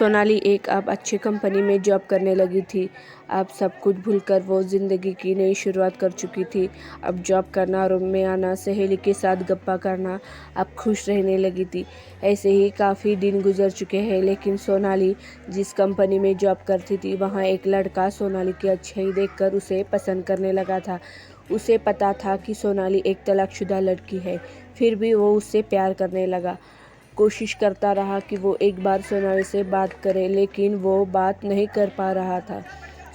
सोनाली एक अब अच्छी कंपनी में जॉब करने लगी थी। अब सब कुछ भूलकर वो ज़िंदगी की नई शुरुआत कर चुकी थी। अब जॉब करना, रूम में आना, सहेली के साथ गप्पा करना, अब खुश रहने लगी थी। ऐसे ही काफ़ी दिन गुजर चुके हैं, लेकिन सोनाली जिस कंपनी में जॉब करती थी, वहाँ एक लड़का सोनाली की अच्छाई देखकर उसे पसंद करने लगा था। उसे पता था कि सोनाली एक तलाकशुदा लड़की है, फिर भी वो उससे प्यार करने लगा। कोशिश करता रहा कि वो एक बार सोनाली से बात करे, लेकिन वो बात नहीं कर पा रहा था।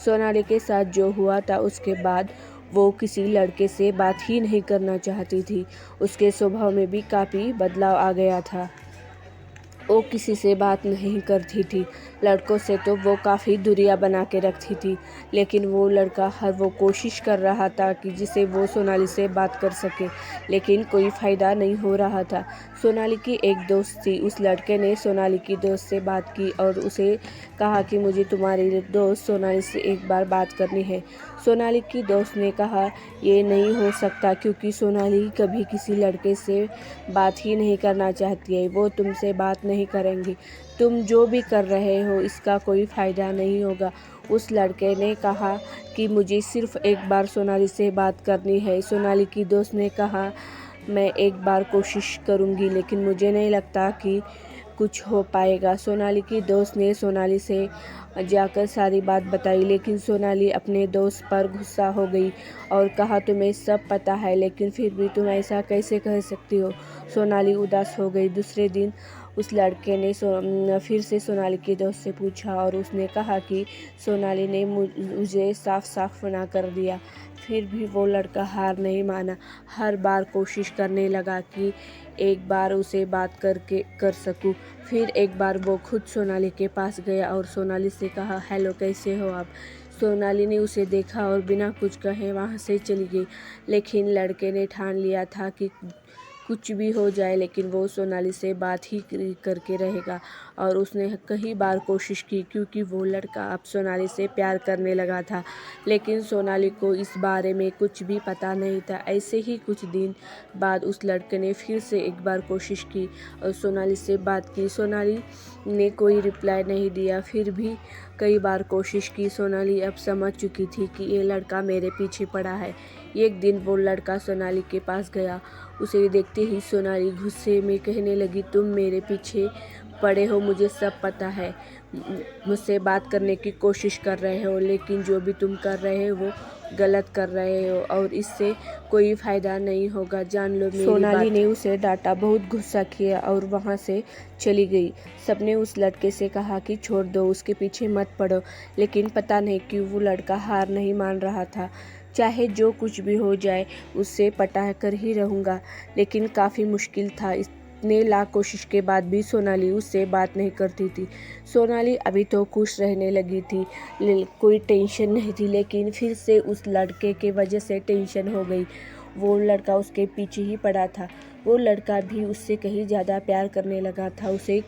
सोनाली के साथ जो हुआ था, उसके बाद वो किसी लड़के से बात ही नहीं करना चाहती थी। उसके स्वभाव में भी काफ़ी बदलाव आ गया था। वो किसी से बात नहीं करती थी। लड़कों से तो वो काफ़ी दूरियां बना के रखती थी, लेकिन वो लड़का वो कोशिश कर रहा था कि जिसे वो सोनाली से बात कर सके, लेकिन कोई फ़ायदा नहीं हो रहा था। सोनाली की एक दोस्त थी। उस लड़के ने सोनाली की दोस्त से बात की और उसे कहा कि मुझे तुम्हारी दोस्त सोनाली से एक बार बात करनी है। सोनाली की दोस्त ने कहा, ये नहीं हो सकता, क्योंकि सोनाली कभी किसी लड़के से बात ही नहीं करना चाहती है। वो तुमसे बात नहीं करेंगी। तुम जो भी कर रहे हो, इसका कोई फ़ायदा नहीं होगा। उस लड़के ने कहा कि मुझे सिर्फ़ एक बार सोनाली से बात करनी है। सोनाली की दोस्त ने कहा, मैं एक बार कोशिश करूँगी, लेकिन मुझे नहीं लगता कि कुछ हो पाएगा। सोनाली की दोस्त ने सोनाली से जाकर सारी बात बताई, लेकिन सोनाली अपने दोस्त पर गुस्सा हो गई और कहा, तुम्हें सब पता है, लेकिन फिर भी तुम ऐसा कैसे कह सकती हो। सोनाली उदास हो गई। दूसरे दिन उस लड़के ने फिर से सोनाली की दोस्त से पूछा और उसने कहा कि सोनाली ने मुझे साफ साफ मना कर दिया। फिर भी वो लड़का हार नहीं माना। हर बार कोशिश करने लगा कि एक बार उसे बात कर सकूं। फिर एक बार वो खुद सोनाली के पास गया और सोनाली से कहा, हेलो, कैसे हो आप। सोनाली ने उसे देखा और बिना कुछ कहे वहाँ से चली गई। लेकिन लड़के ने ठान लिया था कि कुछ भी हो जाए, लेकिन वो सोनाली से बात ही करके रहेगा। और उसने कई बार कोशिश की, क्योंकि वो लड़का अब सोनाली से प्यार करने लगा था, लेकिन सोनाली को इस बारे में कुछ भी पता नहीं था। ऐसे ही कुछ दिन बाद उस लड़के ने फिर से एक बार कोशिश की और सोनाली से बात की। सोनाली ने कोई रिप्लाई नहीं दिया। फिर भी कई बार कोशिश की। सोनाली अब समझ चुकी थी कि ये लड़का मेरे पीछे पड़ा है। एक दिन वो लड़का सोनाली के पास गया। उसे देखते ही सोनाली गुस्से में कहने लगी, तुम मेरे पीछे पड़े हो, मुझे सब पता है। मुझसे बात करने की कोशिश कर रहे हो, लेकिन जो भी तुम कर रहे हो वो गलत कर रहे हो और इससे कोई फ़ायदा नहीं होगा, जान लो मेरी बात। सोनाली ने उसे डांटा, बहुत गुस्सा किया और वहाँ से चली गई। सबने उस लड़के से कहा कि छोड़ दो, उसके पीछे मत पड़ो, लेकिन पता नहीं क्यों वो लड़का हार नहीं मान रहा था। चाहे जो कुछ भी हो जाए, उससे पटा कर ही रहूँगा। लेकिन काफ़ी मुश्किल था। इतने लाख कोशिश के बाद भी सोनाली उससे बात नहीं करती थी। सोनाली अभी तो खुश रहने लगी थी, कोई टेंशन नहीं थी, लेकिन फिर से उस लड़के के वजह से टेंशन हो गई। वो लड़का उसके पीछे ही पड़ा था। वो लड़का भी उससे कहीं ज़्यादा प्यार करने लगा था। उसे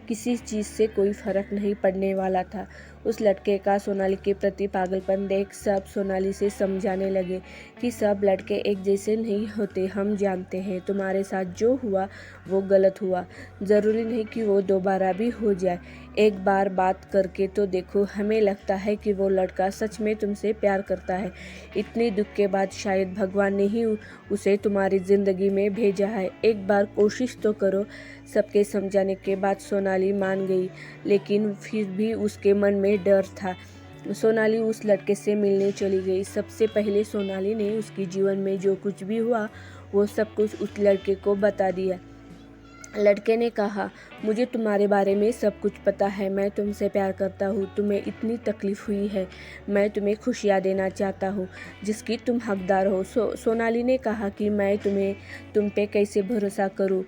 किसी चीज़ से कोई फ़र्क नहीं पड़ने वाला था। उस लड़के का सोनाली के प्रति पागलपन देख सब सोनाली से समझाने लगे कि सब लड़के एक जैसे नहीं होते। हम जानते हैं तुम्हारे साथ जो हुआ वो गलत हुआ, ज़रूरी नहीं कि वो दोबारा भी हो जाए। एक बार बात करके तो देखो। हमें लगता है कि वो लड़का सच में तुमसे प्यार करता है। इतनी दुख के बाद शायद भगवान ने ही उसे तुम्हारी ज़िंदगी में भेजा है। एक बार कोशिश तो करो। सबके समझाने के बाद सोनाली मान गई, लेकिन फिर भी उसके मन में डर था। सोनाली उस लड़के से मिलने चली गई। सबसे पहले सोनाली ने उसके जीवन में जो कुछ भी हुआ वो सब कुछ उस लड़के को बता दिया। लड़के ने कहा, मुझे तुम्हारे बारे में सब कुछ पता है। मैं तुमसे प्यार करता हूँ। तुम्हें इतनी तकलीफ़ हुई है, मैं तुम्हें खुशियाँ देना चाहता हूँ जिसकी तुम हकदार हो। सोनाली ने कहा कि मैं तुम पे कैसे भरोसा करूँ।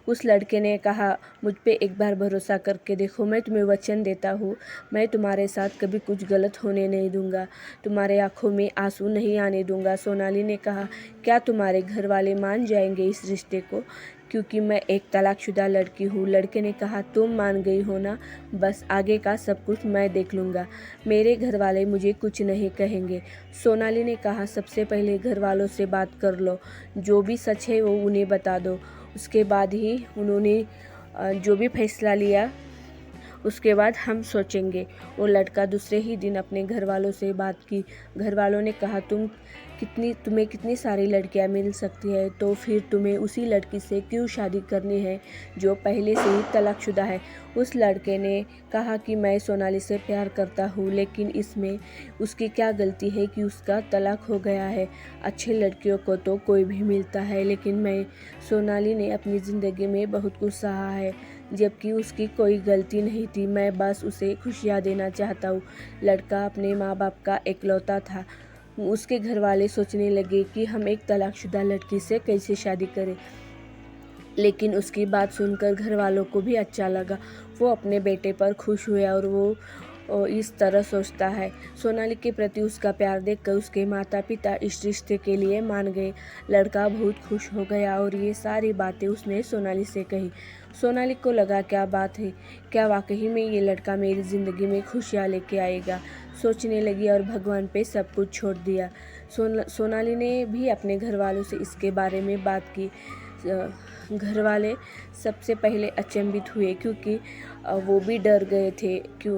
उस लड़के ने कहा, मुझ पे एक बार भरोसा करके देखो। मैं तुम्हें वचन देता हूँ, मैं तुम्हारे साथ कभी कुछ गलत होने नहीं दूंगा, तुम्हारे आंखों में आंसू नहीं आने दूंगा। सोनाली ने कहा, क्या तुम्हारे घर वाले मान जाएंगे इस रिश्ते को, क्योंकि मैं एक तलाकशुदा लड़की हूँ। लड़के ने कहा, तुम मान गई हो ना, बस आगे का सब कुछ मैं देख लूँगा, मेरे घर वाले मुझे कुछ नहीं कहेंगे। सोनाली ने कहा, सबसे पहले घर वालों से बात कर लो, जो भी सच है वो उन्हें बता दो। उसके बाद ही उन्होंने जो भी फैसला लिया उसके बाद हम सोचेंगे। वो लड़का दूसरे ही दिन अपने घर वालों से बात की। घर वालों ने कहा तुम्हें कितनी सारी लड़कियां मिल सकती है, तो फिर तुम्हें उसी लड़की से क्यों शादी करनी है जो पहले से ही तलाकशुदा है। उस लड़के ने कहा कि मैं सोनाली से प्यार करता हूँ, लेकिन इसमें उसकी क्या गलती है कि उसका तलाक हो गया है। अच्छे लड़कियों को तो कोई भी मिलता है, लेकिन सोनाली ने अपनी ज़िंदगी में बहुत कुछ सहा है, जबकि उसकी कोई गलती नहीं थी। मैं बस उसे खुशियाँ देना चाहता हूँ। लड़का अपने माँ बाप का इकलौता था। उसके घर वाले सोचने लगे कि हम एक तलाकशुदा लड़की से कैसे शादी करें, लेकिन उसकी बात सुनकर घर वालों को भी अच्छा लगा। वो अपने बेटे पर खुश हुए और वो इस तरह सोचता है। सोनाली के प्रति उसका प्यार देखकर उसके माता पिता इस रिश्ते के लिए मान गए। लड़का बहुत खुश हो गया और ये सारी बातें उसने सोनाली से कही। सोनाली को लगा, क्या बात है, क्या वाकई में ये लड़का मेरी ज़िंदगी में खुशियाँ लेके आएगा। सोचने लगी और भगवान पे सब कुछ छोड़ दिया। सोनाली ने भी अपने घर वालों से इसके बारे में बात की। घर वाले सबसे पहले अचंभित हुए, क्योंकि वो भी डर गए थे कि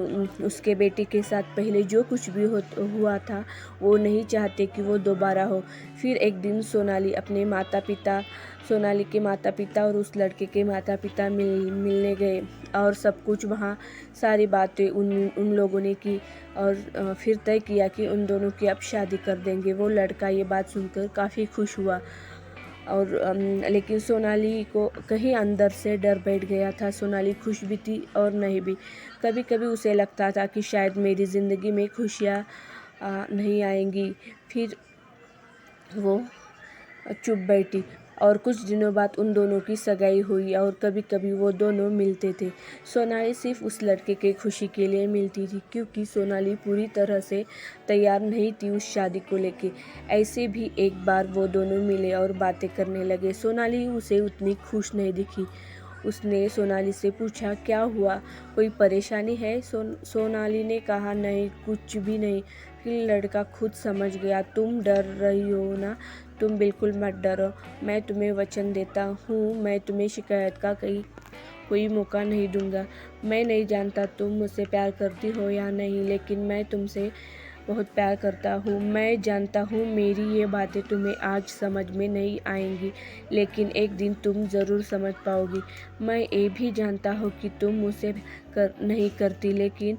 उसके बेटे के साथ पहले जो कुछ भी हुआ था वो नहीं चाहते कि वो दोबारा हो। फिर एक दिन सोनाली के माता पिता और उस लड़के के माता पिता मिलने गए और सब कुछ वहाँ सारी बातें उन लोगों ने की और फिर तय किया कि उन दोनों की अब शादी कर देंगे। वो लड़का ये बात सुनकर काफ़ी खुश हुआ और लेकिन सोनाली को कहीं अंदर से डर बैठ गया था। सोनाली खुश भी थी और नहीं भी। कभी कभी उसे लगता था कि शायद मेरी ज़िंदगी में खुशियाँ नहीं आएंगी। फिर वो चुप बैठी और कुछ दिनों बाद उन दोनों की सगाई हुई और कभी कभी वो दोनों मिलते थे। सोनाली सिर्फ उस लड़के के खुशी के लिए मिलती थी, क्योंकि सोनाली पूरी तरह से तैयार नहीं थी उस शादी को लेके। ऐसे भी एक बार वो दोनों मिले और बातें करने लगे। सोनाली उसे उतनी खुश नहीं दिखी। उसने सोनाली से पूछा, क्या हुआ, कोई परेशानी है। सोनाली ने कहा, नहीं, कुछ भी नहीं। फिर लड़का खुद समझ गया, तुम डर रही हो ना, तुम बिल्कुल मत डरो। मैं तुम्हें वचन देता हूँ, मैं तुम्हें शिकायत का कोई मौका नहीं दूंगा। मैं नहीं जानता तुम मुझसे प्यार करती हो या नहीं, लेकिन मैं तुमसे बहुत प्यार करता हूँ। मैं जानता हूँ मेरी ये बातें तुम्हें आज समझ में नहीं आएंगी, लेकिन एक दिन तुम ज़रूर समझ पाओगी। मैं ये भी जानता हूँ कि तुम मुझसे नहीं करती, लेकिन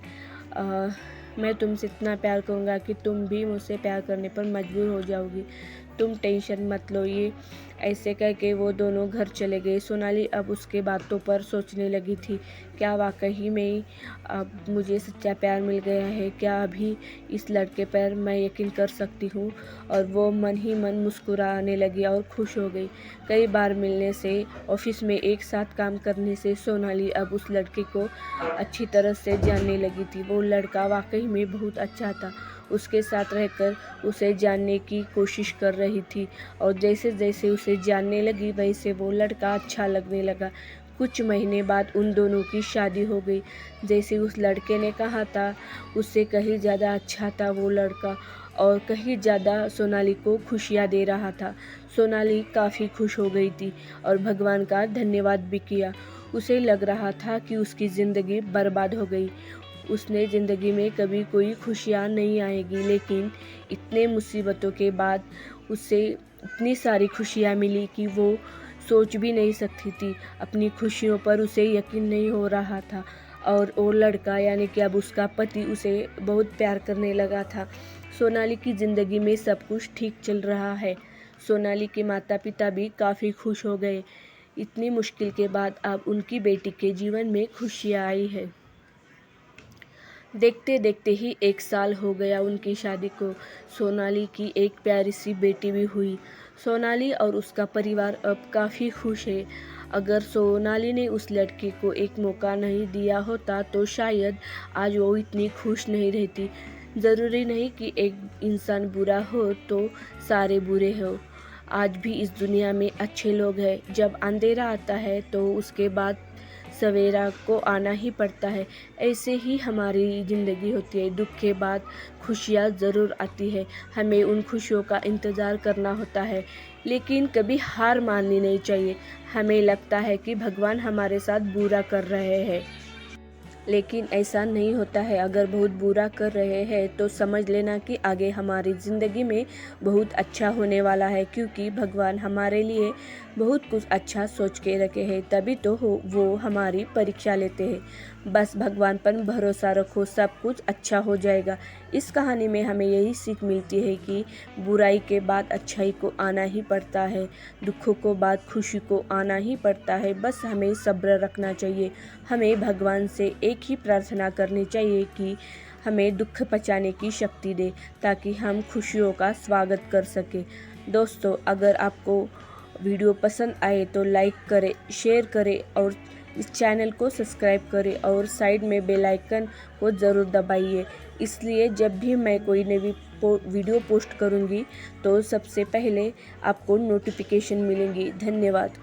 मैं तुमसे इतना प्यार करूँगा कि तुम भी मुझसे प्यार करने पर मजबूर हो जाओगी। तुम टेंशन मत लो। ये ऐसे कह के वो दोनों घर चले गए। सोनाली अब उसके बातों पर सोचने लगी थी, क्या वाकई में अब मुझे सच्चा प्यार मिल गया है, क्या अभी इस लड़के पर मैं यकीन कर सकती हूँ। और वो मन ही मन मुस्कुराने लगी और खुश हो गई। कई बार मिलने से, ऑफिस में एक साथ काम करने से सोनाली अब उस लड़के को अच्छी तरह से जानने लगी थी। वो लड़का वाकई में बहुत अच्छा था। उसके साथ रहकर उसे जानने की कोशिश कर रही थी और जैसे जैसे उसे जानने लगी वैसे वो लड़का अच्छा लगने लगा। कुछ महीने बाद उन दोनों की शादी हो गई। जैसे उस लड़के ने कहा था, उससे कहीं ज़्यादा अच्छा था वो लड़का और कहीं ज़्यादा सोनाली को खुशियाँ दे रहा था। सोनाली काफ़ी खुश हो गई थी और भगवान का धन्यवाद भी किया। उसे लग रहा था कि उसकी ज़िंदगी बर्बाद हो गई। उसने ज़िंदगी में कभी कोई खुशियाँ नहीं आएगी, लेकिन इतने मुसीबतों के बाद उसे इतनी सारी खुशियाँ मिली कि वो सोच भी नहीं सकती थी। अपनी खुशियों पर उसे यकीन नहीं हो रहा था और वो लड़का यानी कि अब उसका पति उसे बहुत प्यार करने लगा था। सोनाली की ज़िंदगी में सब कुछ ठीक चल रहा है। सोनाली के माता पिता भी काफ़ी खुश हो गए। इतनी मुश्किल के बाद अब उनकी बेटी के जीवन में खुशियाँ आई है। देखते देखते ही 1 साल हो गया उनकी शादी को। सोनाली की एक प्यारी सी बेटी भी हुई। सोनाली और उसका परिवार अब काफ़ी खुश है। अगर सोनाली ने उस लड़के को एक मौका नहीं दिया होता तो शायद आज वो इतनी खुश नहीं रहती। ज़रूरी नहीं कि एक इंसान बुरा हो तो सारे बुरे हो। आज भी इस दुनिया में अच्छे लोग हैं। जब अंधेरा आता है तो उसके बाद सवेरा को आना ही पड़ता है। ऐसे ही हमारी ज़िंदगी होती है। दुख के बाद खुशियाँ ज़रूर आती है। हमें उन खुशियों का इंतज़ार करना होता है, लेकिन कभी हार माननी नहीं चाहिए। हमें लगता है कि भगवान हमारे साथ बुरा कर रहे हैं, लेकिन ऐसा नहीं होता है। अगर बहुत बुरा कर रहे हैं तो समझ लेना कि आगे हमारी ज़िंदगी में बहुत अच्छा होने वाला है, क्योंकि भगवान हमारे लिए बहुत कुछ अच्छा सोच के रखे हैं, तभी तो वो हमारी परीक्षा लेते हैं। बस भगवान पर भरोसा रखो, सब कुछ अच्छा हो जाएगा। इस कहानी में हमें यही सीख मिलती है कि बुराई के बाद अच्छाई को आना ही पड़ता है, दुखों को बाद खुशी को आना ही पड़ता है। बस हमें सब्र रखना चाहिए। हमें भगवान से एक ही प्रार्थना करनी चाहिए कि हमें दुख पचाने की शक्ति दे, ताकि हम खुशियों का स्वागत कर सकें। दोस्तों, अगर आपको वीडियो पसंद आए तो लाइक करें, शेयर करें और इस चैनल को सब्सक्राइब करें और साइड में बेल आइकन को ज़रूर दबाइए। इसलिए जब भी मैं कोई नई वीडियो पोस्ट करूंगी तो सबसे पहले आपको नोटिफिकेशन मिलेंगी। धन्यवाद।